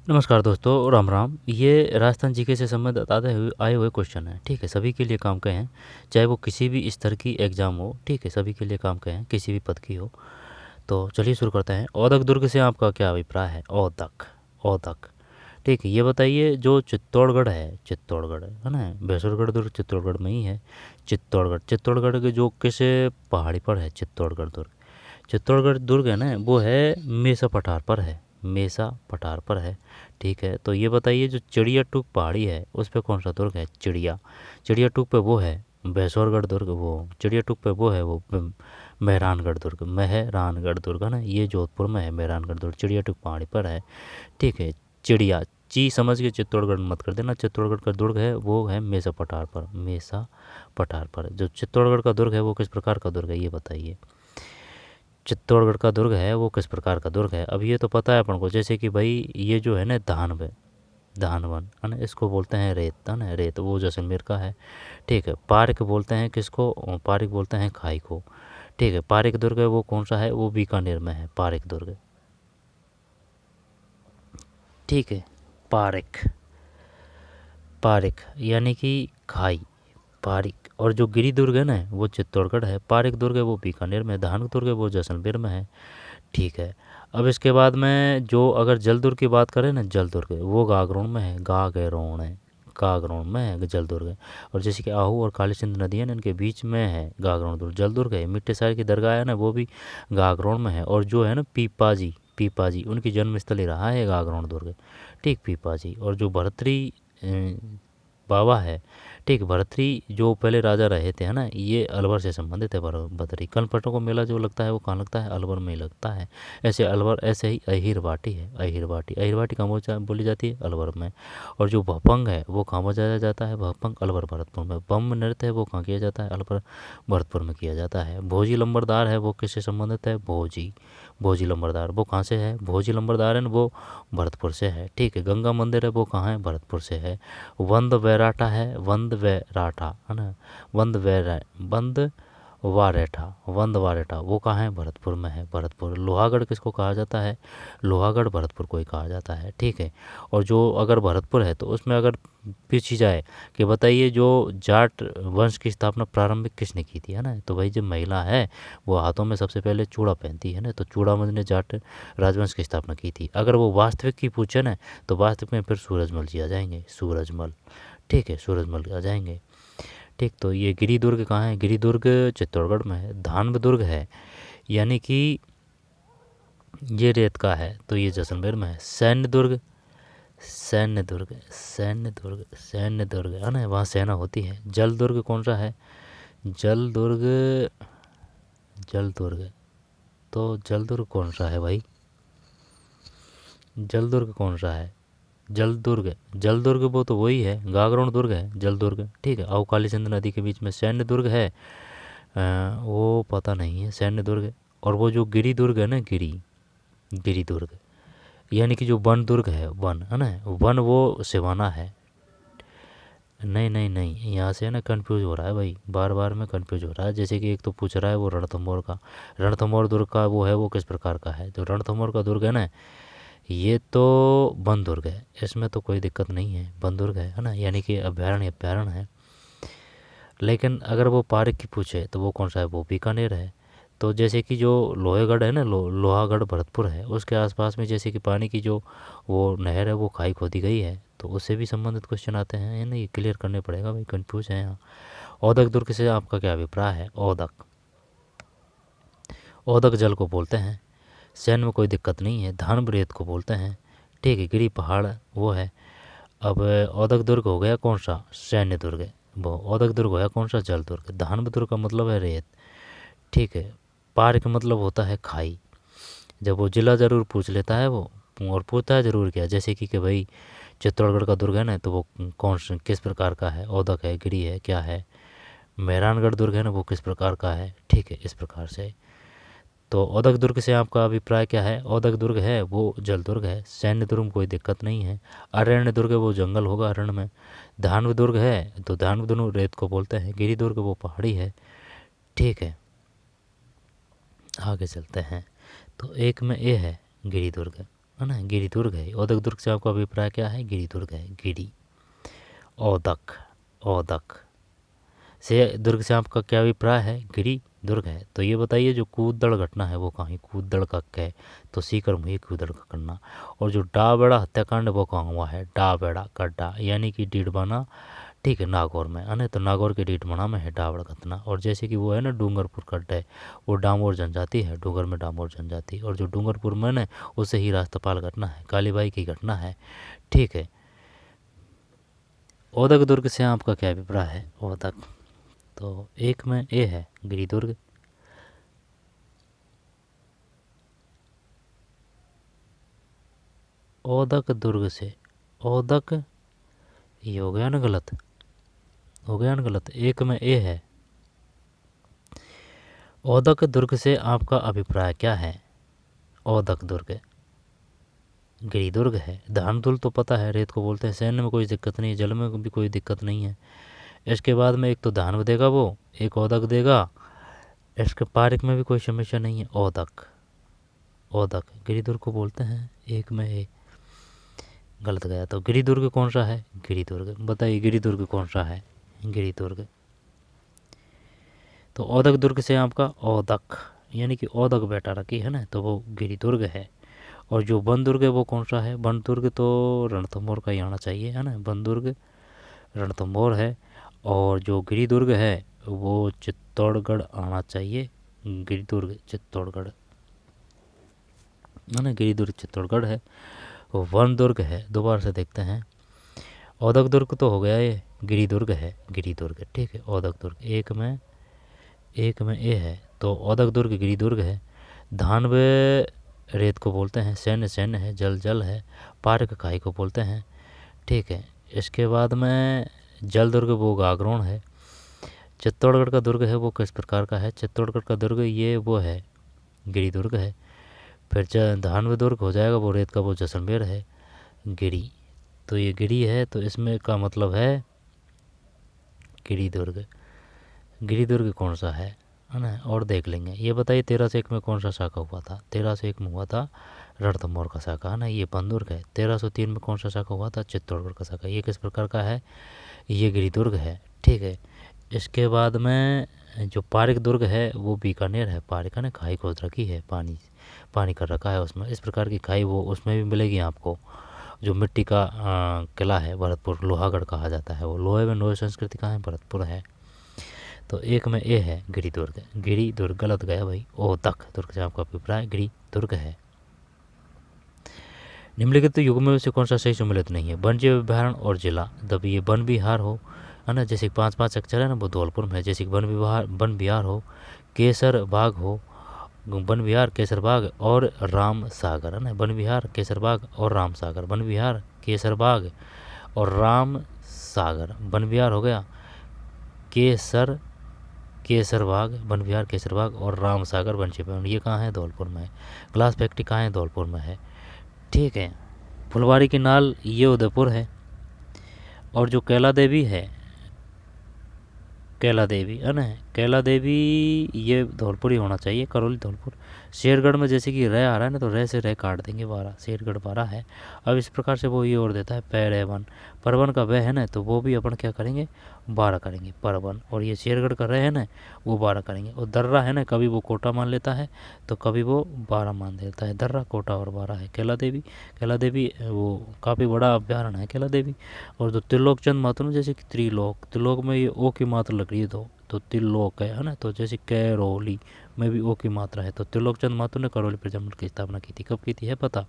नमस्कार दोस्तों, राम राम। ये राजस्थान जीके से संबंधित आते हुए आए हुए क्वेश्चन हैं। ठीक है, सभी के लिए काम के हैं, चाहे वो किसी भी स्तर की एग्ज़ाम हो। ठीक है, सभी के लिए काम के हैं, किसी भी पद की हो। तो चलिए शुरू करते हैं। औदक दुर्ग से आपका क्या अभिप्राय है? औदक, औदक। ठीक है, ये बताइए, जो चित्तौड़गढ़ है, चित्तौड़गढ़ है ना, भैंसुरगढ़ दुर्ग चित्तौड़गढ़ में ही है। चित्तौड़गढ़, चित्तौड़गढ़ के जो किस पहाड़ी पर है चित्तौड़गढ़ दुर्ग? चित्तौड़गढ़ दुर्ग है ना, वो है मेसा पठार पर है, मेसा पठार पर है। ठीक है, तो ये बताइए, जो चिड़िया टूक पहाड़ी है उस पे कौन सा दुर्ग है? चिड़िया, चिड़िया टूक पे वो है भैंसौरगढ़ दुर्ग। वो चिड़िया टूक पे वो है वो मेहरानगढ़ दुर्ग, मेहरानगढ़ दुर्ग है ना, ये जोधपुर में है मेहरानगढ़ दुर्ग, चिड़िया टूक पहाड़ी पर है। ठीक है, चिड़िया ची समझ के चित्तौड़गढ़ मत कर देना। चित्तौड़गढ़ का दुर्ग है वो है मेसा पठार पर, मेसा पठार पर। जो चित्तौड़गढ़ का दुर्ग है वो किस प्रकार का दुर्ग है, ये बताइए। चित्तौड़गढ़ का दुर्ग है वो किस प्रकार का दुर्ग है? अब ये तो पता है अपन को, जैसे कि भाई ये जो है ना धानवे, धानवन है ना, इसको बोलते हैं रेत है ना, रेत वो जैसलमेर का है। ठीक है, पार्क बोलते हैं किसको? पार्क बोलते हैं खाई को। ठीक है, पारिक दुर्ग है वो कौन सा है? वो बीकानेर में है, पारिक दुर्ग। ठीक है, पारिक, पारिक यानी कि खाई, पारिक। और जो गिरी दुर्ग है ना वो चित्तौड़गढ़ है, पारिक दुर्ग है वो बीकानेर में, धान दुर्ग है वो जैसलमेर में है। ठीक है, अब इसके बाद में जो अगर जल दुर्ग की बात करें ना, जल दुर्ग वो गागरोन में है, गागरोन है, गागरोन में है जल दुर्ग है। और जैसे कि आहू और काली सिंध नदी है ना, इनके बीच में है गागरोन दुर्ग, जल दुर्ग है। मिट्टे साहिर की दरगाह है ना, वो भी गागरोन में है। और जो है ना पीपाजी, पीपाजी उनकी जन्मस्थली रहा है गागरोन दुर्ग। ठीक, पीपाजी। और जो भरतरी बाबा है, ठीक, भरतरी जो पहले राजा रहे थे है ना, ये अलवर से संबंधित है। भरतरी कनपटों को मेला जो लगता है वो कहाँ लगता है? अलवर में ही लगता है। ऐसे अलवर, ऐसे ही अहिर वाटी है, अहिर वाटी, अहिर वाटी कहाँ बोली जाती है? अलवर में। और जो भपंग है वो कहाँ बजाया जाता है? भपंग अलवर भरतपुर में। बम नृत्य है वो कहाँ किया जाता है? अलवर भरतपुर में किया जाता है। भोजी लंबरदार है वो किससे संबंधित है? भोजी, भोजी लंबरदार वो कहाँ से है? भोजी लंबरदार है ना, वो भरतपुर से है। ठीक है, गंगा मंदिर है वो कहाँ है? भरतपुर से है। वंद वैराटा है, वंद वैराटा है ना, वंद वारेठा, वंद वारेठा वो कहाँ है? भरतपुर में है, भरतपुर। लोहागढ़ किसको कहा जाता है? लोहागढ़ भरतपुर को ही कहा जाता है। ठीक है, और जो अगर भरतपुर है तो उसमें अगर पूछी जाए कि बताइए, जो जाट वंश की स्थापना प्रारंभिक किसने की थी है ना, तो भाई जो महिला है वो हाथों में सबसे पहले चूड़ा पहनती है ना, तो चूड़ामणि ने जाट राजवंश की स्थापना की थी। अगर वो वास्तविक की पूछे ना, तो वास्तविक में फिर सूरजमल जी आ जाएंगे, सूरजमल। ठीक है, सूरजमल आ जाएंगे। ठीक, तो ये गिरी दुर्ग कहाँ है? गिरी दुर्ग चित्तौड़गढ़ में है। धानव दुर्ग है यानी कि ये रेत का है, तो ये जैसलमेर में है। सैन्य दुर्ग, सैन्य दुर्ग, सैन्य दुर्ग, सैन्य दुर्ग है ना, वहाँ सेना होती है। जल दुर्ग कौन सा है? जल दुर्ग, जल दुर्ग, तो जल दुर्ग कौन सा है भाई? जल दुर्ग कौन सा है? जल दुर्ग, जल दुर्ग वो तो वही है, गागरोन दुर्ग है जल दुर्ग। ठीक है, अवकाली सिंध नदी के बीच में। सैन्य दुर्ग है वो पता नहीं है, सैन्य दुर्ग। और वो जो गिरी दुर्ग है ना, गिरी, गिरी दुर्ग यानी कि जो वन दुर्ग है, वन है ना, वन वो सिवाना है। नहीं नहीं नहीं, यहाँ से ना कंफ्यूज हो रहा है भाई, बार बार में कंफ्यूज हो रहा है। जैसे कि एक तो पूछ रहा है वो रणथंभौर का, रणथंभौर दुर्ग का वो है वो किस प्रकार का है? तो रणथंभौर का दुर्ग है ना, ये तो वन दुर्ग है, इसमें तो कोई दिक्कत नहीं है, वन दुर्ग है ना, यानी कि अभ्यारण्य, अभ्यारण्य है। लेकिन अगर वो पार्क की पूछे तो वो कौन सा है? वो बीकानेर है। तो जैसे कि जो लोहेगढ़ है ना, लोहागढ़ भरतपुर है, उसके आसपास में जैसे कि पानी की जो वो नहर है वो खाई खोदी गई है, तो उससे भी संबंधित क्वेश्चन आते हैं, है ना, ये क्लियर करने पड़ेगा भाई, कंफ्यूज है यहाँ। औदक दुर्ग से आपका क्या अभिप्राय है? औदक, औदक जल को बोलते हैं, सैन में कोई दिक्कत नहीं है। धान रेत को बोलते हैं। ठीक है, गिरी पहाड़ वो है। अब औदक दुर्ग हो गया कौन सा? सैन्य दुर्ग है वो। औदक दुर्ग हो गया कौन सा? जल दुर्ग। धान दुर्ग का मतलब है रेत। ठीक है, पार का मतलब होता है खाई। जब वो जिला ज़रूर पूछ लेता है वो, और पूछता है ज़रूर क्या, जैसे कि भाई चित्तौड़गढ़ का दुर्ग है ना, तो वो कौन सा किस प्रकार का है? औदक है, गिरी है, क्या है? मेहरानगढ़ दुर्ग है ना, वो किस प्रकार का है? ठीक है, इस प्रकार से। तो औदक दुर्ग से आपका अभिप्राय क्या है? औदक दुर्ग है वो जल दुर्ग है। सैन्य दुर्ग में कोई दिक्कत नहीं है। अरण्य दुर्ग है वो जंगल होगा अरण्य में। धानव दुर्ग है तो धानव दुर्ग रेत को बोलते हैं। गिरी दुर्ग वो पहाड़ी है। ठीक है, आगे चलते हैं। तो एक में ए है गिरी दुर्ग, है ना, गिरी दुर्ग है। औदक दुर्ग से आपका अभिप्राय क्या है? गिरी दुर्ग है, गिरी। औदक, औदक से दुर्ग से आपका क्या अभिप्राय है? गिरी दुर्ग है। तो ये बताइए जो कूदड़ घटना है वो कहाँ हुई? कूदड़ का कै तो सीकर हुई कूदड़ का करना। और जो डा बेड़ा हत्याकांड वो कहाँ हुआ है? डा बेड़ा का डा यानी कि डीडबाना, ठीक है, नागौर में, है ना। तो नागौर के डीडबाना में है डावड़ घटना। और जैसे कि वो है ना डूंगरपुर का डे, वो डामोर जनजाति है, डूंगर में डामोर जनजाति। और जो डूंगरपुर में ना उससे ही रास्तपाल घटना है, कालीबाई की घटना है, ठीक है। औदक दुर्ग से आपका क्या अभिप्राय है? औदक, तो एक में ए है गिरी दुर्ग। औदक दुर्ग से, औदक, ये हो गया ना गलत, हो गया ना गलत, एक में ए है। औदक दुर्ग से आपका अभिप्राय क्या है? औदक दुर्ग गिरी दुर्ग है। धानधुल तो पता है, रेत को बोलते हैं। सैन्य में कोई दिक्कत नहीं है, जल में भी कोई दिक्कत नहीं है। इसके बाद में एक तो धान देगा वो, एक औदक देगा। इसके पारिक में भी कोई समस्या नहीं है। औदक, औदक गिरिदुर्ग को बोलते हैं, एक में ए गलत गया। तो गिरिदुर्ग कौन सा है? गिरिदुर्ग, बताइए गिरिदुर्ग कौन सा है? गिरिदुर्ग। तो औदक दुर्ग से आपका औदक यानी कि औदक बेटा रखी है ना, तो वो गिरिदुर्ग है। और जो वन दुर्ग है वो कौन सा है? वन दुर्ग तो रणथंभौर का ही आना चाहिए, है ना। वन दुर्ग रणथंभौर है। और जो गिरिदुर्ग है वो चित्तौड़गढ़ आना चाहिए। गिरिदुर्ग चित्तौड़गढ़, है ना, गिरिदुर्ग चित्तौड़गढ़ है। वन दुर्ग है, दोबारा से देखते हैं। औदक दुर्ग तो हो गया, ये गिरिदुर्ग है, गिरिदुर्ग, ठीक है। औदक दुर्ग एक में ए है। तो औदक दुर्ग गिरिदुर्ग है। धान वे रेत को बोलते हैं, सैन्य सैन्य है, जल जल है, पार्क खाई को बोलते हैं, ठीक है। इसके बाद में जल दुर्ग वो गागरोन है। चित्तौड़गढ़ का दुर्ग है वो किस प्रकार का है? चित्तौड़गढ़ का दुर्ग ये वो है, गिरिदुर्ग है। फिर धानवे दुर्ग हो जाएगा वो रेत का, वो जैसलमेर है, गिरी। तो ये गिरी है, तो इसमें का मतलब है गिरिदुर्ग। गिरिदुर्ग कौन सा है ना। और देख लेंगे। ये बताइए 1301 में कौन सा शाखा हुआ था? 1301 में हुआ था रणथंभौर का शाखा, है ना, ये बंदुर्ग है। 1303 में कौन सा शाखा हुआ था? चित्तौड़गढ़ का शाखा। ये किस प्रकार का है? ये गिरिदुर्ग है, ठीक है। इसके बाद में जो पारिक दुर्ग है वो बीकानेर है। पारिक है ना, खाई खोद रखी है, पानी पानी कर रखा है उसमें, इस प्रकार की खाई वो उसमें भी मिलेगी आपको। जो मिट्टी का किला है भरतपुर, लोहागढ़ कहा जाता है, वो लोहे में लोहे संस्कृति का है, भरतपुर है। तो एक में ए है गिरी दुर्ग। गिरी दुर्ग गलत गया भाई। औदक दुर्ग से आपका अभिप्राय गिरी दुर्ग है। निम्नलिखित युग्मों से कौन सा सही सम्मिलित नहीं है? वन जीव अभ्यारण्य और जिला, जब ये वन विहार हो, है ना, जैसे 5-5 अक्षर है ना, वो धौलपुर में है। जैसे वन विहार हो, केसर बाग हो, वन विहार केसर बाग और राम सागर, है ना। वन विहार केसर बाग और राम सागर, वन विहार केसर बाग और राम सागर। वन विहार हो गया केसर बाग, वन विहार केसर बाग और राम सागर वन क्षेत्र। ये कहाँ है? धौलपुर में है। ग्लास फैक्ट्री कहाँ है? धौलपुर में है, ठीक है। फुलवारी की नाल ये उदयपुर है। और जो कैला देवी है, कैला देवी, है ना, कैला देवी ये धौलपुर ही होना चाहिए, करौली धौलपुर। शेरगढ़ में जैसे कि रह आ रहा है ना, तो रह से रह काट देंगे, 12, शेरगढ़ 12 है। अब इस प्रकार से वो ये और देता है पैरेवन, परवन का वह है ना, तो वो भी अपन क्या करेंगे? 12 करेंगे परवन। और ये शेरगढ़ का रह है ना, वो 12 करेंगे। और दर्रा है ना, कभी वो कोटा मान लेता है तो कभी वो 12 मान देता है। दर्रा, कोटा और 12 है। कैला देवी वो काफ़ी बड़ा अभ्यारण्य है कैला देवी। और जो त्रिलोकचंद महतो, जैसे कि त्रिलोक में ये ओ की मात्रा लग रही है, तो त्रिलोक है ना। तो जैसे कैरोली में भी ओ की मात्रा है। तो त्रिलोकचंद महतो ने करौली प्रजामंडल की स्थापना की थी, कब की थी है पता?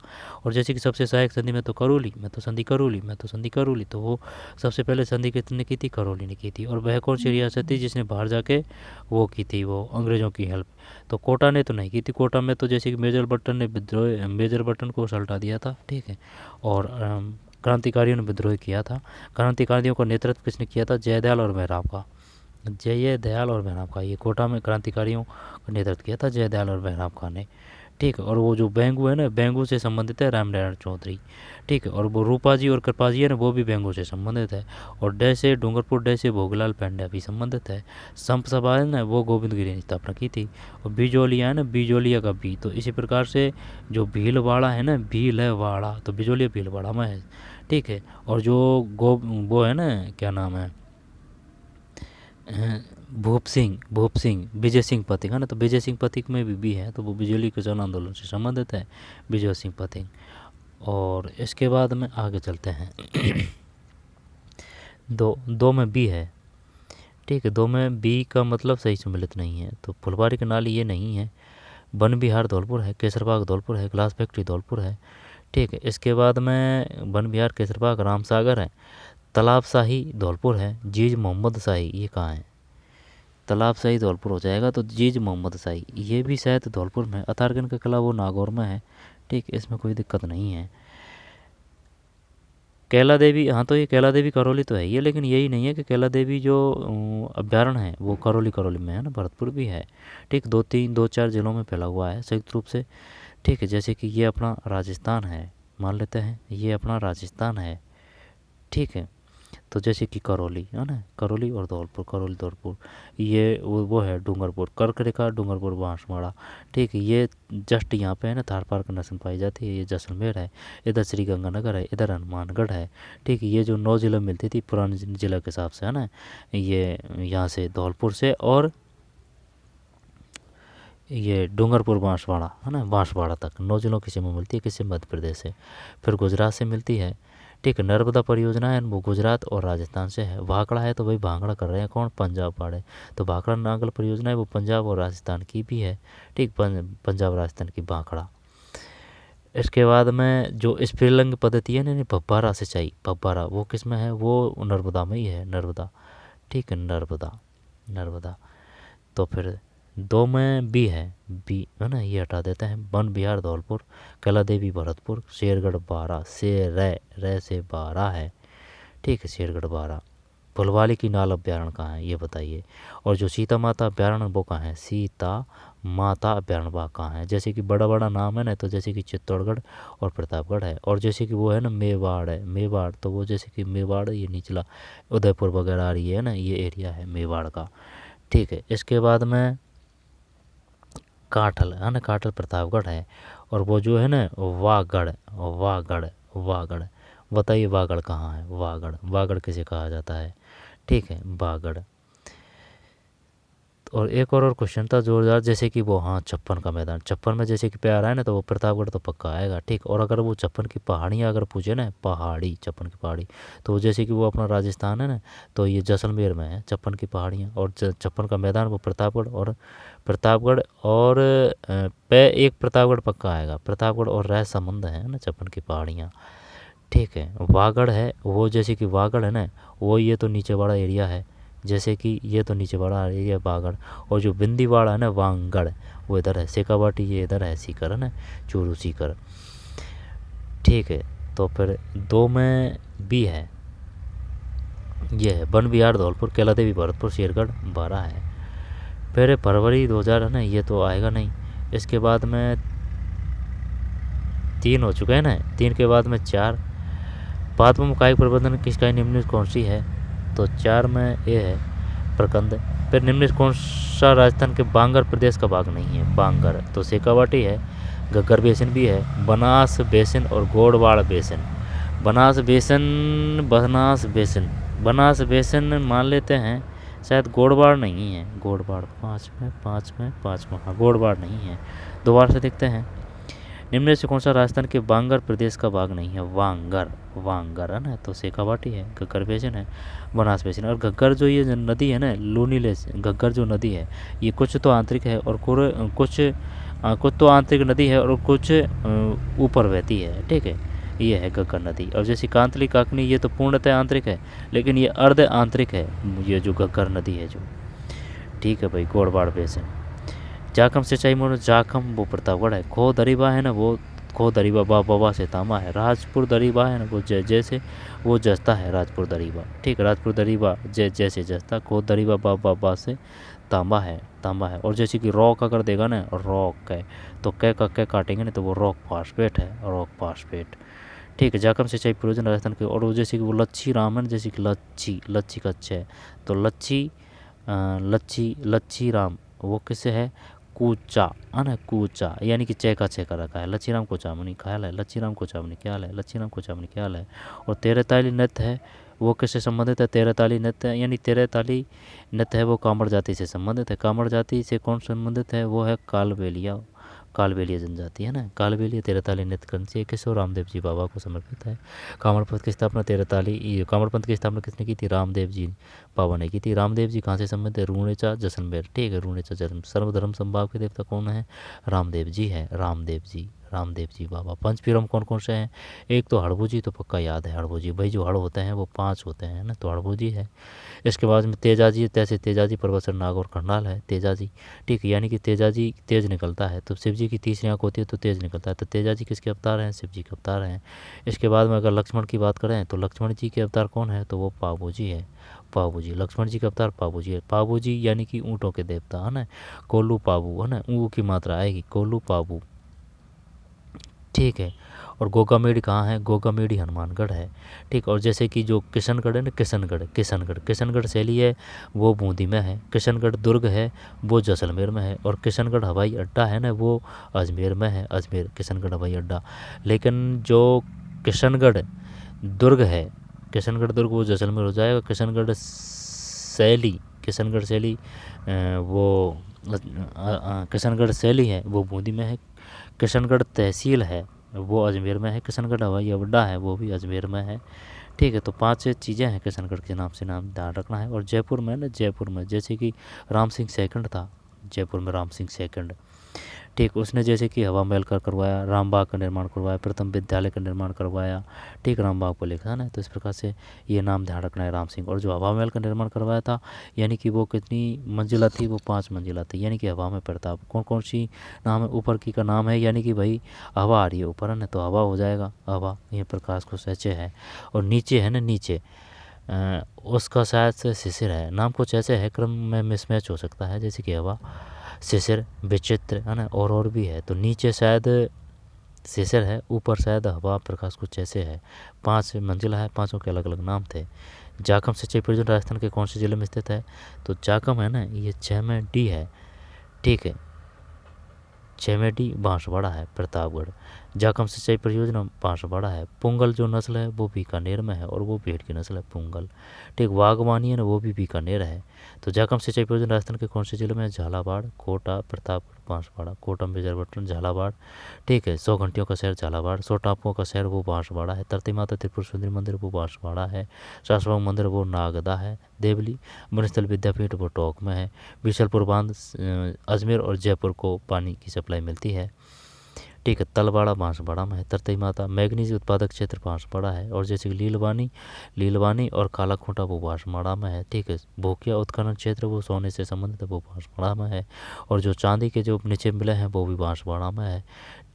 और जैसे कि सबसे सहायक संधि में तो करौली, मैं तो संधि करौली, तो वो सबसे पहले संधि कितने की थी? करौली ने की थी। और वह कौन सी रियासत थी जिसने बाहर जाके वो की थी, वो अंग्रेज़ों की हेल्प? तो कोटा ने तो नहीं की थी। कोटा में तो जैसे कि मेजर बटन को सल्टा दिया था, ठीक है। और क्रांतिकारियों ने विद्रोह किया था। क्रांतिकारियों का नेतृत्व किसने किया था? जयदयाल और मेहराब का। ये कोटा में क्रांतिकारियों का नेतृत्व किया था जयदयाल और मेहराब खां ने, ठीक है। और वो जो बेंगू है ना, बेंगू से संबंधित है रामनारायण चौधरी। ठीक है। और वो रूपा जी और कृपा जी है ना, वो भी बेंगू से संबंधित है। और डे से डूंगरपुर डे से भोगलाल पांड्या भी संबंधित है। संप सभा है ना, वो गोविंद गिरी ने स्थापना की थी। और बिजोलिया है ना, बिजोलिया का बी, तो इसी प्रकार से जो भीलवाड़ा है ना, भील है वाड़ा, तो बिजोलिया भीलवाड़ा में है। ठीक है। और जो वो है ना, क्या नाम है, भूप सिंह विजय सिंह पथिक है ना, तो विजय सिंह पथिक में भी है, तो वो बिजली के जन आंदोलन से संबंधित है, विजय सिंह पथिक। और इसके बाद में आगे चलते हैं। दो में बी है। ठीक है। दो में बी का मतलब सही सम्मिलित नहीं है, तो फुलवारी नाली ये नहीं है। वन विहार धौलपुर है, केसरबाग धौलपुर है, ग्लास फैक्ट्री धौलपुर है। ठीक है। इसके बाद में वन विहार केसरबाग रामसागर है, तालाब शाही धौलपुर है, जीज मोहम्मद शाही ये कहाँ है, तालाब शाही धौलपुर हो जाएगा, तो जीज मोहम्मद शाही ये भी शायद धौलपुर में है। अतारगढ़ का किला वो नागौर में है। ठीक, इसमें कोई दिक्कत नहीं है। कैला देवी, हाँ तो ये कैला देवी करौली तो है ही है, लेकिन यही नहीं है कि कैला देवी जो अभ्यारण्य है वो करौली में है ना, भरतपुर भी है। ठीक, दो चार जिलों में फैला हुआ है संयुक्त रूप से। ठीक है। जैसे कि ये अपना राजस्थान है, मान लेते हैं ये अपना राजस्थान है। ठीक है। तो जैसे कि करौली है ना, करौली और धौलपुर, करौली धौलपुर, ये वो है डूंगरपुर, कर्क रेखा डूंगरपुर बांसवाड़ा। ठीक है। ये जस्ट यहाँ पे है ना थार पार्क नस्ल पाई जाती है, ये जैसलमेर है, इधर श्री गंगानगर है, इधर हनुमानगढ़ है। ठीक है। ये जो 9 जिले मिलती थी पुराने जिला के हिसाब से है ना, ये यहाँ से धौलपुर से, और ये डूंगरपुर बांसवाड़ा है ना, बांसवाड़ा तक 9 जिलों की सीमा मिलती है, किसी मध्य प्रदेश से, फिर गुजरात से मिलती है। ठीक है। नर्मदा परियोजना है वो गुजरात और राजस्थान से है। भाखड़ा है तो भाई भांगड़ा कर रहे हैं कौन, पंजाब वाले, तो भाखड़ा नागल परियोजना है वो पंजाब और राजस्थान की भी है। ठीक, पंजाब राजस्थान की भाखड़ा। इसके बाद में जो स्फिरलिंग पद्धति है ना, भब्बारा सिंचाई, भब्बारा वो किस में है, वो नर्मदा में ही है, नर्मदा। ठीक है। नर्मदा, नर्मदा। तो फिर 2 में बी है, बी है ना, ये हटा देते हैं। वन विहार धौलपुर, कैला देवी भरतपुर, शेरगढ़ बारा, रे से 12 है। ठीक है। शेरगढ़ बारा। फुलवाली की नाल अभ्यारण्य कहाँ है ये बताइए। और जो सीता माता अभ्यारण्य वो कहाँ है, सीता माता अभ्यारण्य वहाँ कहाँ है। जैसे कि बड़ा बड़ा नाम है ना, तो जैसे कि चित्तौड़गढ़ और प्रतापगढ़ है। और जैसे कि वो है ना मेवाड़ है, मेवाड़, तो वो जैसे कि मेवाड़ ये निचला उदयपुर वगैरह आ रही है ना, ये एरिया है मेवाड़ का। ठीक है। इसके बाद में काठल है ना, काठल प्रतापगढ़ है। और वो जो है ना वागड़, वागड़, वागड़, बताइए वागड़ कहाँ है, वागड़, वागड़ किसे कहा जाता है। ठीक है। वागड़। और एक और क्वेश्चन था जोरदार, जैसे कि वो, हाँ 56 का मैदान, 56 में जैसे कि प्यार आए ना, तो वो प्रतापगढ़ तो पक्का आएगा। ठीक। और अगर वो 56 की पहाड़ियाँ अगर पूछे ना, पहाड़ी 56 की पहाड़ी, तो जैसे कि वो अपना राजस्थान है ना, तो ये जैसलमेर में है 56 की पहाड़ियाँ। और 56 का मैदान वो प्रतापगढ़, और प्रतापगढ़ और पे एक प्रतापगढ़ पक्का आएगा, प्रतापगढ़ और रह संबंध है ना 56 की पहाड़ियाँ। ठीक है। वागड़ है वो, जैसे कि वागड़ है ना, वो ये तो नीचे वाला एरिया है, जैसे कि ये तो नीचे वाला एरिया बागड़। और जो बिंदीवाड़ा है ना वांगड़, वो इधर है, सेकावाटी ये इधर है, सीकर है ना, चूरू सीकर। ठीक है। तो फिर 2 में बी है, ये है वन विहार धौलपुर, कैला देवी भरतपुर, शेरगढ़ 12 है। फिर फरवरी 2000 है ना, ये तो आएगा नहीं। इसके बाद में 3 हो चुके हैं ना, 3 के बाद में 4, पात्म कायिक प्रबंधन की इकाई निम्न कौन सी है, तो 4 में ए है प्रकंद। फिर निम्न कौन सा राजस्थान के बांगर प्रदेश का भाग नहीं है, बांगर, तो शेखावाटी है, घग्गर बेसिन भी है, बनास बेसिन और Godwar basin. Banas basin, Banas basin, Banas basin मान लेते हैं, शायद गोड़वाड़ नहीं है, गोड़वाड़ 5 में 5 में 5 में, हाँ गोड़वाड़ नहीं है। दोबारा से देखते हैं, निम्न से कौन सा राजस्थान के बांगर प्रदेश का भाग नहीं है, वांगर, वांगर है ना, तो शेखावाटी है, घग्गर बेसिन है, बनास बेसिन। और घग्गर जो ये नदी है ना, लूनीले घग्गर जो नदी है, ये कुछ तो आंतरिक है और कुछ तो आंतरिक नदी है और कुछ ऊपर बहती है। ठीक है। ये है घग्गर नदी। और जैसे कांतली काकनी ये तो पूर्णतः आंतरिक है, लेकिन ये अर्ध आंतरिक है, ये जो घग्गर नदी है जो। ठीक है भाई। गोड़वाड़ बेसिन। जाखम सिंचाई मोड़, जाखम वो प्रतापगढ़ है। खो दरीबा है ना, वो खो दरीबा बाबा से तामा है। राजपुर दरीबा है ना, वो जैसे वो जस्ता है, राजपुर दरीबा। ठीक है। राजपुर दरीबा जैसे जस्ता, खो दरीबा बाबा से तांबा है, तांबा है। और जैसे कि रॉक अगर देगा ना, रॉक है, तो कै काटेंगे ना तो वो रॉक फास्फेट है, रॉक फास्फेट। ठीक है, जाकम सिंचाई परियोजना राजस्थान के। और वो जैसे कि वो लच्छी राम है, जैसे कि लच्छी, लच्छी का अच्छा है, तो लच्छी लच्छी लच्छी राम वो किससे है, कूचा है ना, कूचा, यानी कि चे का रखा है। लच्छी राम कोचा मुनि ख्याल है, लच्छी राम कोचा मुनि ख्याल है, लच्छी राम कोचा मुनि ख्याल है। और तेरहताली नृत्य है, वो किससे संबंधित है, तेरहताली नृत्य, यानी तेरहताली नृत्य है वो कामड़ जाति से संबंधित है। कामड़ जाति से कौन संबंधित है, वो है कालबेलिया, कालबेलिया जनजाति है ना। कालबेलिया तेरहताली नृत्य कर्ण से किस, रामदेव जी बाबा को समर्पित है। कामड़ पंथ की स्थापना कामड़ पंथ की स्थापना किसने की थी, रामदेव जी बाबा ने की थी। रामदेव जी कहाँ से संबंधित है, रूणेचा जैसलमेर। ठीक है, रूणेचा जैसलमेर। सर्वधर्म संभाव के देवता कौन है, रामदेव जी है, रामदेव जी, रामदेव जी बाबा। पंचपीरम कौन कौन से हैं, एक तो हड़बू जी, तो पक्का याद है हड़बू जी, भाई जो हड़ होते हैं वो 5 होते हैं ना, तो हड़बू जी है। इसके बाद में तेजाजी, तैसे तेजाजी परबसर नाग और खंडाल है, तेजाजी। ठीक है, यानी कि तेजाजी तेज निकलता है, तो शिव जी की तीसरी आँख होती है तो तेज निकलता है, तो तेजाजी किसके अवतार हैं, शिव जी के अवतार हैं। इसके बाद में अगर लक्ष्मण की बात करें तो लक्ष्मण जी के अवतार कौन है, तो वो पाबू जी है, पाबू जी। लक्ष्मण जी का अवतार पाबू जी है। पाबू जी यानी कि ऊँटों के देवता है ना, कोल्लू पाबू है ना, ऊ की मात्रा आएगी, कोल्लू पाबू। ठीक है, और गोगामेड़ी कहाँ है, गोगामेड़ी हनुमानगढ़ है। ठीक, और जैसे कि जो किशनगढ़ है ना, किशनगढ़ शैली है वो बूंदी में है, किशनगढ़ दुर्ग है वो जैसलमेर में है, और किशनगढ़ हवाई अड्डा है ना वो अजमेर में है, अजमेर किशनगढ़ हवाई अड्डा। लेकिन जो किशनगढ़ दुर्ग है, किशनगढ़ दुर्ग वो जैसलमेर हो जाएगा। किशनगढ़ शैली वो किशनगढ़ शैली है वो बूंदी में है। किशनगढ़ तहसील है वो अजमेर में है। किशनगढ़ हवाई अड्डा है वो भी अजमेर में है। ठीक है, तो 5 चीज़ें हैं किशनगढ़ के नाम से, नाम ध्यान रखना है। और जयपुर में ना, जयपुर में जैसे कि राम सिंह सेकंड था, जयपुर में राम सिंह सेकंड। ठीक, उसने जैसे कि हवा महल का करवाया, रामबाग का निर्माण करवाया, प्रथम विद्यालय का निर्माण करवाया। ठीक, रामबाग को लिखा ना, तो इस प्रकार से ये नाम ध्यान रखना है राम सिंह। और जो हवा महल का निर्माण करवाया था, यानी कि वो कितनी मंजिला थी, वो 5 मंजिला थी, यानी कि हवा में प्रताप। कौन कौन सी नाम है, ऊपर की का नाम है, यानी कि भाई हवा आ रही है ऊपर है ना, तो हवा हो जाएगा हवा, ये प्रकाश को सहचे है। और नीचे है ना, नीचे उसका शायद से शिशिर है, नाम कुछ ऐसे है, क्रम में मिसमैच हो सकता है, जैसे कि हवा, शिशिर, विचित्र है ना, और भी है। तो नीचे शायद शिशिर है, ऊपर शायद हवा, प्रकाश कुछ ऐसे है। 5 मंजिला है, 5 के अलग अलग नाम थे। जाखम सिंचाई परियोजना राजस्थान के कौन से जिले में स्थित है, तो जाखम है ना ये 6 में डी है। ठीक है, 6 में डी बांसवाड़ा है, प्रतापगढ़। जाखम सिंचाई परियोजना बांसवाड़ा है। पुंगल जो नस्ल है वो बीकानेर में है, और वो भेड़ की नस्ल है पुंगल। ठीक, वाघवानी है ना वो भी बीकानेर है। तो जाखम सिंचाई परियोजना राजस्थान के कौन से जिले में है, झालावाड़, कोटा, प्रतापगढ़, बांसवाड़ा, कोटम, विजयवर्धन, झालावाड़। ठीक है, 100 घंटियों का शहर झालावाड़, 100 टापुओं का शहर वो बांसवाड़ा है। धरती माता त्रिपुर सुंदरी मंदिर वो बांसवाड़ा है। शासबाग मंदिर वो नागदा है। देवली वनस्थल विद्यापीठ वो टोंक में है। बिशलपुर बांध अजमेर और जयपुर को पानी की सप्लाई मिलती है। ठीक है, तलवाड़ा बांसवाड़ा में है। तरतई माता मैग्नीज उत्पादक क्षेत्र बांसवाड़ा है। और जैसे कि लीलवानी और काला खूंटा वो बांसवाड़ा में है। ठीक है, भोकिया उत्खनन क्षेत्र वो सोने से संबंधित है, वो बांसवाड़ा में है। और जो चांदी के जो नीचे मिले हैं वो भी बांसवाड़ा में है।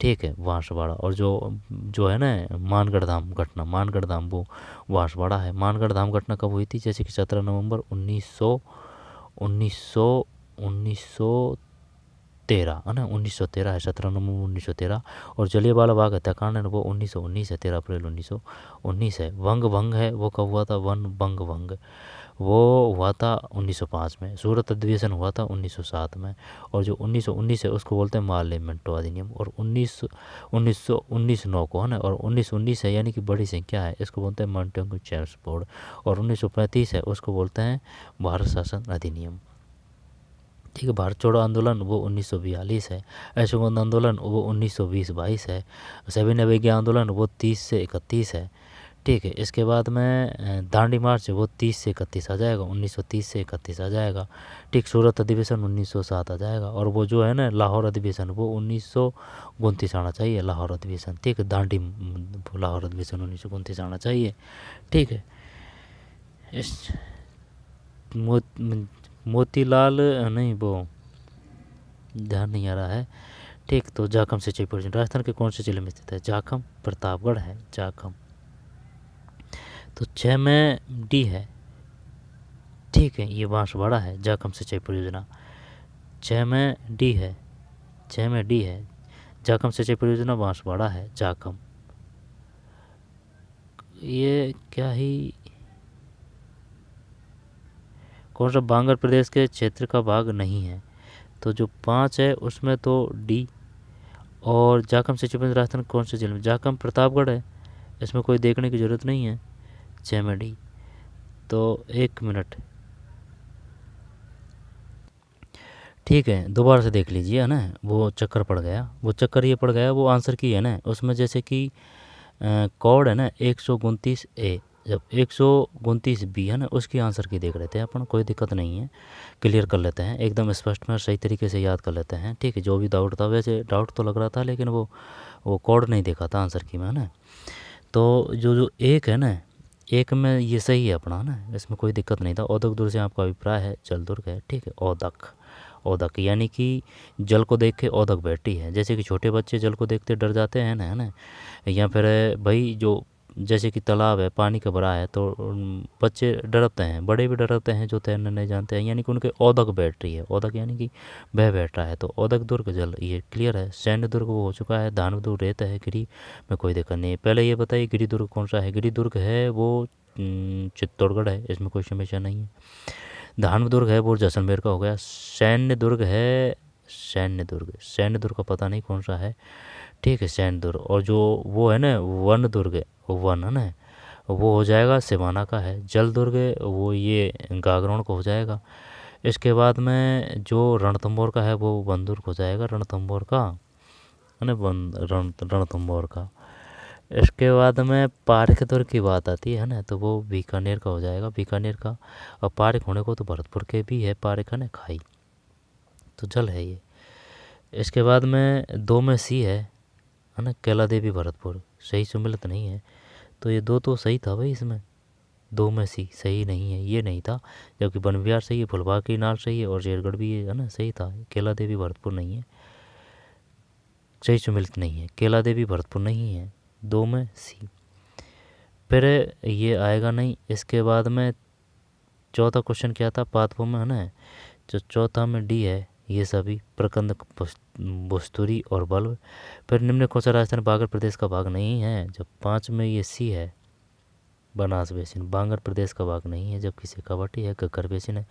ठीक है, बांसवाड़ा। और जो है ना मानगढ़ धाम घटना, मानगढ़ धाम वो बांसवाड़ा है। मानगढ़ धाम घटना कब हुई थी, जैसे कि 17 नवंबर 1913 है ना, 1913 है, 17 नवंबर 1913। और जलियांवाला बाग हत्याकांड है वो 1919 है, 13 अप्रैल 1919 है। वंग भंग है वो कब हुआ था, वन बंग भंग वो हुआ था 1905 में। सूरत अधिवेशन हुआ था 1907 में। और जो 1919 है उसको बोलते हैं मार्ले मिंटो अधिनियम। और 1919 9 को है ना, और 1919 है यानी कि बड़ी संख्या है, इसको बोलते हैं मॉन्टेग्यू चेम्सफोर्ड। और 1935 है उसको बोलते हैं भारत शासन अधिनियम। ठीक है, भारत छोड़ो आंदोलन वो 1942 है। असहयोग आंदोलन वो 1920-22 है। सविनय अवज्ञा आंदोलन वो 30 से 31 है। ठीक है, इसके बाद में दांडी मार्च वो 30 से 31 आ जाएगा, 1930 से 31 आ जाएगा। ठीक, सूरत अधिवेशन 1907 आ जाएगा। और वो जो है ना लाहौर अधिवेशन वो 1929 आना चाहिए, लाहौर अधिवेशन। ठीक है, दांडी लाहौर अधिवेशन 1929 आना चाहिए। ठीक है, इस मोतीलाल नहीं, वो ध्यान नहीं आ रहा है। ठीक, तो जाखम सिंचाई परियोजना राजस्थान के कौन से जिले में स्थित है, जाखम, प्रतापगढ़ है जाखम। तो 6 में डी है। ठीक है, ये बांसवाड़ा है जाखम सिंचाई परियोजना। 6 में डी है, 6 में डी है। जाखम सिंचाई परियोजना बांसवाड़ा है, जाखम। ये क्या ही, कौन सा बांगर प्रदेश के क्षेत्र का भाग नहीं है? तो जो 5 है उसमें तो डी। और जाखम सिंचाई परियोजना राजस्थान कौन से जिले में? जाखम प्रतापगढ़ है, इसमें कोई देखने की ज़रूरत नहीं है। 6 में डी। तो 1 मिनट, ठीक है, दोबारा से देख लीजिए, है ना। वो चक्कर पड़ गया, वो चक्कर ये पड़ गया, वो आंसर की है ना उसमें, जैसे कि कोड है ना 129A, जब 129B है ना उसकी आंसर की देख रहे थे अपन। कोई दिक्कत नहीं है, क्लियर कर लेते हैं एकदम स्पष्ट में, सही तरीके से याद कर लेते हैं, ठीक है। जो भी डाउट था, वैसे डाउट तो लग रहा था लेकिन वो कोड नहीं देखा था आंसर की में, है ना। तो जो एक है ना, एक में ये सही है अपना, है ना, इसमें कोई दिक्कत नहीं था। औदक दुर्ग से आपका अभिप्राय है, जल दुर्ग है, ठीक है। औदक, औदक यानी कि जल को देख के औदक बैठी है। जैसे कि छोटे बच्चे जल को देखते डर जाते हैं ना, है ना। या फिर भाई जो जैसे कि तालाब है, पानी का भरा है, तो बच्चे डरते हैं, बड़े भी डरते हैं जो तैरना नहीं जानते हैं, यानी कि उनके औदक बैठ रही है। औदक यानी कि बह बैठ रहा है, तो औदक दुर्ग जल, ये क्लियर है। सैन्य दुर्ग वो हो चुका है। दानव दुर्ग रेत है, गिरी में कोई दिक्कत नहीं है। पहले ये बताइए गिरी दुर्ग कौन सा है? गिरी दुर्ग है वो चित्तौड़गढ़ है, इसमें कोई समस्या नहीं है। दानव दुर्ग है वो जैसलमेर का हो गया। सैन्य दुर्ग है, सैन्य दुर्ग, सैन्य दुर्ग का पता नहीं कौन सा है, ठीक है, सैन्य दुर्ग। और जो वो है ना वन दुर्ग, वन है ना, वो हो जाएगा सिवाना का है। जल दुर्ग वो ये गागरोन का हो जाएगा। इसके बाद में जो रणथंभौर का है वो वन दुर्ग हो जाएगा, रणथंभौर का, है ना, वन रणथंभौर का। इसके बाद में पारिक दुर्ग की बात आती है ना, तो वो बीकानेर का हो जाएगा, बीकानेर का। और पारिक होने को तो भरतपुर के भी है, पारिक है ना, खाई, तो जल है ये। इसके बाद में 2 में सी है ना, कैला देवी भरतपुर, सही सुमिलित नहीं है। तो ये 2 तो सही था भाई, इसमें 2 में सी सही नहीं है, ये नहीं था। जबकि बनविहार सही है, फुलबाग की नाल सही है, और शेरगढ़ भी है ना, सही था। कैला देवी भरतपुर नहीं है, सही सुमिलित नहीं है, कैला देवी भरतपुर नहीं है। 2 में सी, फिर ये आएगा नहीं। इसके बाद में चौथा क्वेश्चन क्या था पाथवो में, है ना, जो चौथा में डी है, ये सभी प्रकंद, बुस्तुरी और बल्ब। फिर निम्न कौन सा राजस्थान बागर प्रदेश का भाग नहीं है? जब 5 में ये सी है, बनास बेसिन, बांगर प्रदेश का भाग नहीं है। जबकि शेखावाटी है, घग्गर बेसिन है,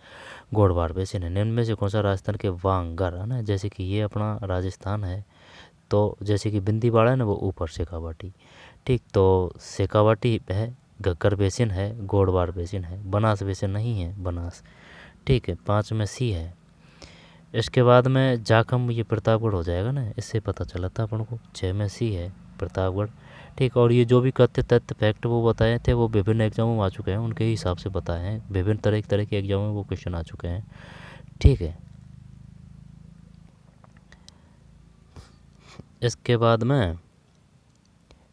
गोड़वार बेसिन है। निम्न में से कौन सा राजस्थान के वांगर, है ना, जैसे कि ये अपना राजस्थान है, तो जैसे कि बिंदीवाड़ा है ना वो ऊपर शेखावाटी, ठीक। तो शेखावाटी है, घग्गर बेसिन है, गोड़वार बेसिन है, बनास बेसिन नहीं है, बनास, ठीक है। 5 में सी है। इसके बाद में जाखम, ये प्रतापगढ़ हो जाएगा ना, इससे पता चला था अपन को। 6 में सी है, प्रतापगढ़, ठीक। और ये जो भी कथ्य तथ्य फैक्ट वो बताए थे वो विभिन्न एग्जामों में आ चुके हैं, उनके हिसाब से बताए हैं। विभिन्न तरह के एग्जामों में वो क्वेश्चन आ चुके हैं, ठीक है। इसके बाद में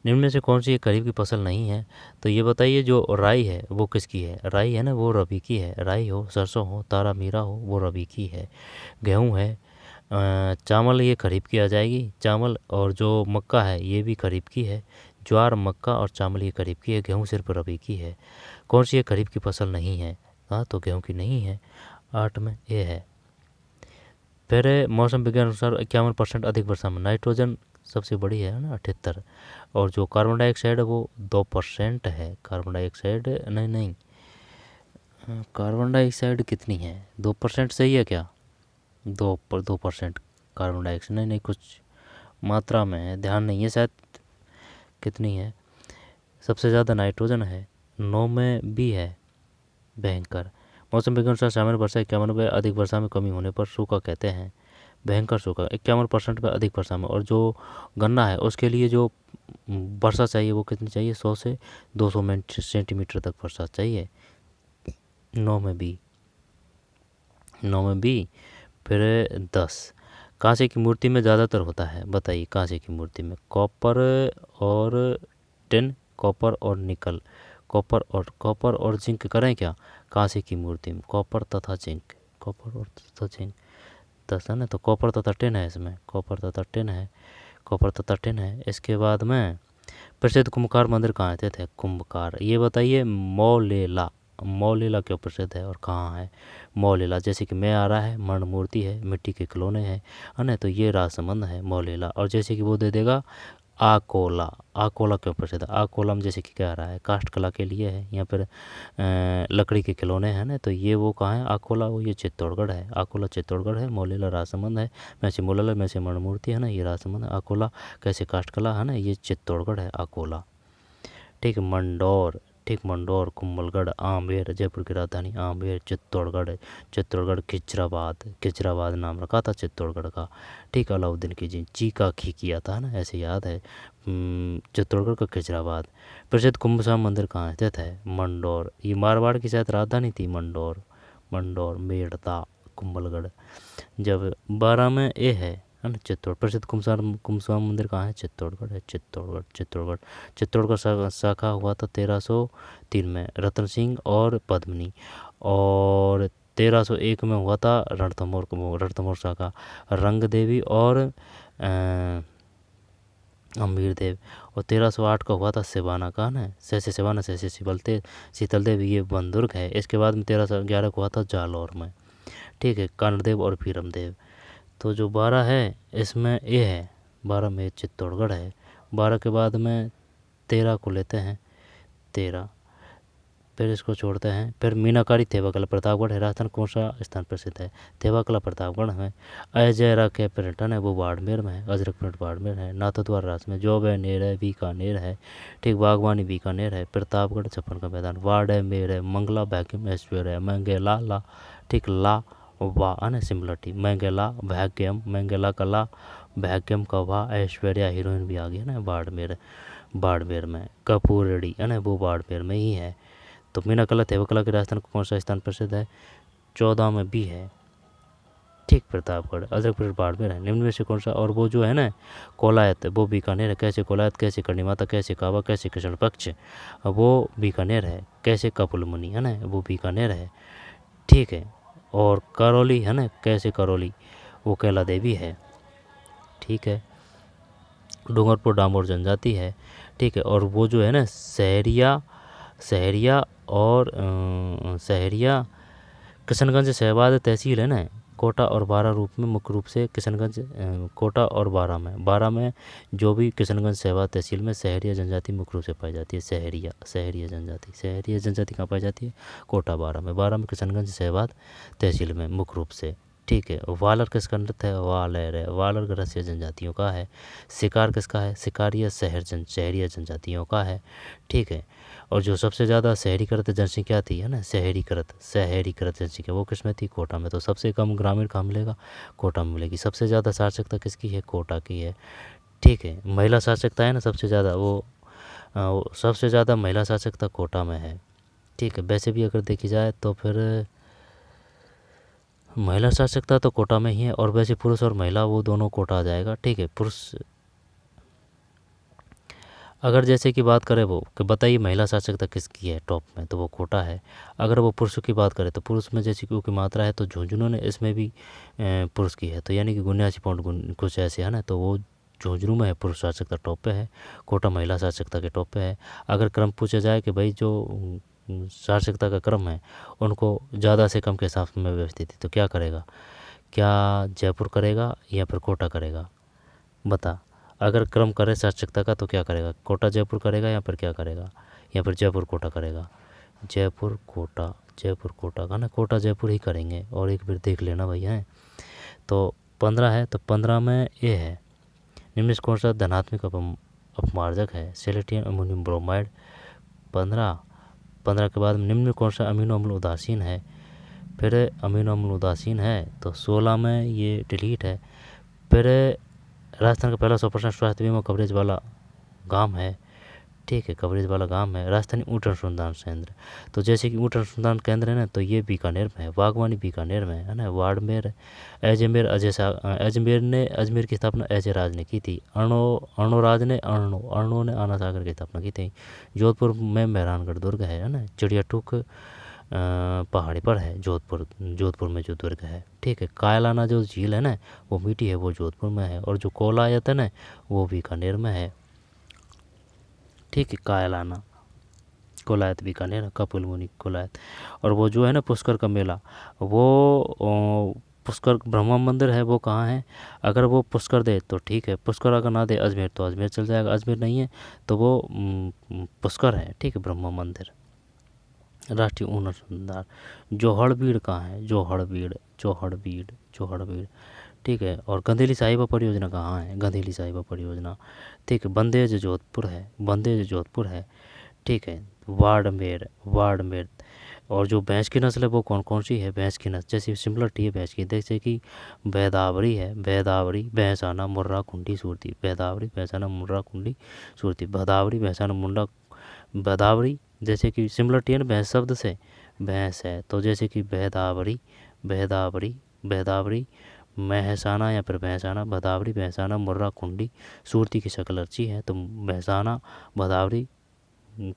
निम्न में से कौन सी खरीफ की फसल नहीं है? तो ये बताइए, जो राई है वो किसकी है? राई है ना वो रबी की है। राई हो, सरसों हो, तारा मीरा हो, वो रबी की है। गेहूँ है, चावल ये खरीफ की आ जाएगी, चावल। और जो मक्का है ये भी खरीफ की है। ज्वार, मक्का और चावल ये खरीफ की है, गेहूँ सिर्फ रबी की है। कौन सी ये खरीफ की फसल नहीं है? हाँ, तो गेहूँ की नहीं है, 8 में ये है। फिर मौसम विज्ञान अनुसार 51% अधिक वर्षा में नाइट्रोजन सबसे बड़ी है ना, 78। और जो कार्बन डाइऑक्साइड है वो 2% है। कार्बन डाइऑक्साइड नहीं, कार्बन डाइऑक्साइड कितनी है? 2% सही है क्या? 2% कार्बन डाइऑक्साइड, नहीं कुछ मात्रा में है, ध्यान नहीं है शायद कितनी है। सबसे ज़्यादा नाइट्रोजन है, 9 में भी है, भयंकर। मौसम विज्ञान अनुसार सामान्य वर्षा 51 में, अधिक वर्षा में कमी होने पर सूखा कहते हैं, भयंकर सूखा। 51% में अधिक वर्षा में। और जो गन्ना है उसके लिए जो वर्षा चाहिए वो कितनी चाहिए? 100 से 200 सेंटीमीटर तक वर्षा चाहिए, 9 में भी, 9 में भी। फिर 10, कांसे की मूर्ति में ज़्यादातर होता है, बताइए कांसे की मूर्ति में? कॉपर और टिन, कॉपर और निकल, कॉपर और जिंक करें क्या कांसे की मूर्ति में? कॉपर तथा जिंक, कॉपर और तथा जिंक, 10 है ना, तो कॉपर तथा टिन है इसमें, कॉपर तथा टिन है, कॉपर तथा टिन है। इसके बाद में प्रसिद्ध कुंभकार मंदिर कहाँ स्थित है? कुंभकार, ये बताइए, मौलेला, मौलीला क्यों प्रसिद्ध है और कहाँ है मौलीला। जैसे कि मैं आ रहा है, मर्ण मूर्ति है, मिट्टी के खिलौने हैं, है ना, तो ये राजसमंद है मौलीला। और जैसे कि वो दे देगा आकोला। आकोला क्यों प्रसिद्ध है, आकोला में जैसे कि क्या आ रहा है काष्ठ कला के लिए है, यहाँ पर लकड़ी के खिलौने हैं ना, तो ये वो कहाँ है आकोला, वो ये चित्तौड़गढ़ है। आकोला चित्तौड़गढ़ है, मौलीला राजसमंद है, मैसे मोलाला मैसे मर्ण मूर्ति है ना, ये राजसमंद है। आकोला कैसे काष्ठ कला है ना, ये चित्तौड़गढ़ है आकोला। ठीक, मंडौर, ठीक, मंडौर, कुंभलगढ़, आमेर, जयपुर की राजधानी आमेर, चित्तौड़गढ़, चित्तौड़गढ़, खिजराबाद, खिजराबाद नाम रखा था चित्तौड़गढ़ का। ठीक, अलाउद्दीन की जी चीका खी किया था ना, ऐसे याद है। चित्तौड़गढ़ का खिजराबाद। प्रसिद्ध कुंभस्वामी मंदिर कहाँ स्थित है मंडौर, ये मारवाड़ की शायद राजधानी थी मंडौर। मंडौर, मेड़ता, कुंभलगढ़। जब 12 में ए है ना चित्तौड़। प्रसिद्ध कुंभस्वामी मंदिर कहाँ है चित्तौड़गढ़ है, चित्तौड़गढ़, चित्तौड़गढ़। चित्तौड़गढ़ शाखा हुआ था 1303 में रतन सिंह और पद्मिनी, और 1301 में हुआ था रणथंभौर शाखा रंग देवी और अम्बीर देव, और 1308 का हुआ था सिवाना का ना, सैसे सिवाना सैसे शीतल देव, ये बंदुर्ग है। इसके बाद में 1311 को हुआ था जालौर में। ठीक है, कानड़देव और भीरमदेव। तो जो 12 है इसमें ये है, 12 में चित्तौड़गढ़ है। 12 के बाद में 13 को लेते हैं, 13 फिर इसको छोड़ते हैं। फिर मीनाकारी थेवाकला प्रतापगढ़ है। राजस्थान कौन सा स्थान प्रसिद्ध है थेवाकला प्रतापगढ़ में। अजयरा के पर्यटन है वो बाड़मेर में है, अजरक पर्यटन बाड़मेर है। नाथद्वार राजस्थान में, जोबनेर है, बीकानेर है। ठीक, बागवानी बीकानेर है। प्रतापगढ़ छप्पन का मैदान, वाड़मेर है। मंगला भाग्यम ऐश्वर्य है, मंगेला। ठीक, ला वाह है ना सिमिलरिटी, मंगेला भाग्यम, मंगेला का ला, भाग्यम का वाह, ऐश्वर्या हीरोइन भी आ गई है ना बाड़मेर में। कपूरड़ी है ना वो बाड़मेर में ही है। तो मीनाकला थेवाकला के राजस्थान को कौन सा स्थान प्रसिद्ध है 14 में भी है। ठीक, प्रतापगढ़, अजरकपुर बाड़मेर है। निम्न में से कौन सा, और वो जो है ना कोलायत वो बीकानेर है। कैसे कोलायत, कैसे करणी माता, कैसे काबा, कैसे कृष्ण पक्ष, वो बीकानेर है। कैसे कपुल मुनि है ना वो बीकानेर है। ठीक है, और करौली है ना, कैसे करौली वो कैला देवी है। ठीक है, डूंगरपुर डामोर जनजाति है। ठीक है, और वो जो है ना सहरिया और सहरिया किशनगंज शहबाद तहसील है ना, कोटा और बारा रूप में मुख्य रूप से किशनगंज कोटा और बारा में जो भी किशनगंज शहबाद तहसील में सहरिया जनजाति मुख्य रूप से पाई जाती है। सहरिया जनजाति कहाँ पाई जाती है कोटा बारा में किशनगंज शहबाद तहसील में मुख्य रूप से। ठीक है, वालर किसका नृत्य है वालर गरसिया जनजातियों का है। शिकार किसका है शिकारिया शहरिया जनजातियों का है। ठीक है, और जो सबसे ज़्यादा शहरीकृत जनसंख्या थी है ना शहरीकृत जनसंख्या वो किस में थी कोटा में। तो सबसे कम ग्रामीण कहाँ मिलेगा कोटा में मिलेगी। सबसे ज़्यादा साक्षरता किसकी है कोटा की है। ठीक है, महिला साक्षरता है ना सबसे ज़्यादा वो सबसे ज़्यादा महिला साक्षरता कोटा में है। ठीक है, वैसे भी अगर देखी जाए तो फिर महिला साक्षरता तो कोटा में ही है, और वैसे पुरुष और महिला वो दोनों कोटा आ जाएगा। ठीक है, पुरुष अगर जैसे कि बात करें वो कि बताइए महिला साक्षरता किसकी है टॉप में, तो वो कोटा है। अगर वो पुरुषों की बात करें तो पुरुष में जैसे कि की मात्रा है तो झुंझुनू ने इसमें भी पुरुष की है, तो यानी कि 79 कुछ ऐसे है ना, तो वो झुंझुनू में है पुरुष साक्षरता टॉप पे है, कोटा महिला साक्षरता के टॉप पे है। अगर क्रम पूछा जाए कि भाई जो साक्षरता का क्रम है उनको ज़्यादा से कम के हिसाब में व्यवस्थित है, तो क्या करेगा, क्या जयपुर करेगा या फिर कोटा करेगा बता। अगर क्रम करे साक्षरता का तो क्या करेगा कोटा जयपुर करेगा या फिर क्या करेगा, या फिर जयपुर कोटा करेगा। जयपुर कोटा का ना कोटा जयपुर ही करेंगे। और एक बार देख लेना भाई है। तो 15 है, तो 15 में ये है निम्न कौन सा धनात्मक अपमार्जक है सिलेटियम अमोनियम ब्रोमाइड। 15 के बाद निम्न में कौन सा अमीनो अम्ल उदासीन है। फिर अमीनो अम्ल उदासीन है तो 16 में ये डिलीट है। फिर राजस्थान का पहला 100% स्वास्थ्य बीमा कवरेज वाला गांव है। ठीक है, कवरेज वाला गांव है राजस्थानी ऊँट अनुसंधान केंद्र। तो जैसे कि ऊँट अनुसंधान केंद्र है ना, तो ये बीकानेर में है, बागवानी बीकानेर में है ना, बाड़मेर अजमेर की स्थापना अजयराज ने की थी। अर्णोराज ने अर्णो ने आना सागर की स्थापना की थी। जोधपुर में मेहरानगढ़ दुर्ग है ना, चिड़िया टूक पहाड़ी पर है जोधपुर में जो दुर्ग है। ठीक है, कायलाना जो झील है ना वो मीठी है, वो जोधपुर में है। और जो कोलायत है ना वो बीकानेर में है। ठीक है, कायलाना कोलायत बीकानेर, कपिल मुनि कोलायत। और वो जो है ना पुष्कर का मेला, वो पुष्कर ब्रह्मा मंदिर है वो कहाँ है, अगर वो पुष्कर दे तो ठीक है, पुष्कर अगर ना दे अजमेर तो अजमेर चल जाएगा, अजमेर नहीं है तो वो पुष्कर है, ठीक है, ब्रह्मा मंदिर। राष्ट्रीय ऊन अनुसंधान। जोहड़बीड़ कहाँ है, जोहड़बीड़, जोहड़बीड़, जोहड़बीड़, ठीक है। और गंधेली साहिबा परियोजना कहाँ है, गंधेली साहिबा परियोजना, ठीक है। बंदेज जोधपुर है, बंदेज जोधपुर है, ठीक है। बाड़मेर, बाड़मेर। और जो भैंस की नस्ल है वो कौन कौन सी है, भैंस की नस्ल जैसे सिमिलरिटी है भैंस की, जैसे कि बैदावरी है, बैदावरी, भैंसाना, मुर्रा, कुंडी, सूरती, बैदावरी, भैंसाना, मुर्रा, कुंडी, सूरती, भदावरी, भैंसाना, मुंडा, भदावरी। जैसे कि सिमिलरिटी है ना भैंस शब्द से, भैंस है तो जैसे कि बैदावरी, बैदावरी, बैदावरी, महसाना या फिर भैंसाना, भदावरी, भैंसाना, मुर्रा, कुंडी, सूरती की शक्ल अच्छी है तो भैंसाना, भदावरी,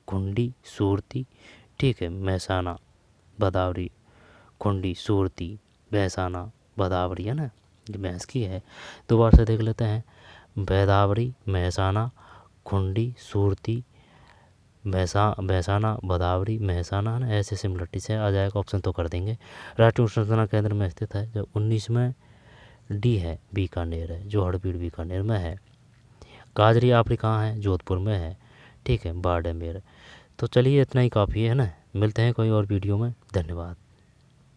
कुंडी, सूरती, ठीक है। महसाना, भदावरी, कुंडी, सूरती, भैंसाना, भदावरी, है ना, ये भैंस की है। दोबारा से देख लेते हैं, भैदावरी, महसाना, कुंडी, सूरती, भैंसाना, भदावरी, महसाना, है ना, ऐसे सिमिलरिटी से आ जाएगा, ऑप्शन तो कर देंगे। राष्ट्रीय अनुसंधान केंद्र में स्थित है, जब 19 डी है, बीकानेर है, जोहड़बीड़ बीकानेर में है। गाजरी आपरी कहाँ है, जोधपुर में है, ठीक है, बाड़मेर। तो चलिए इतना ही काफ़ी है ना, मिलते हैं कोई और वीडियो में, धन्यवाद।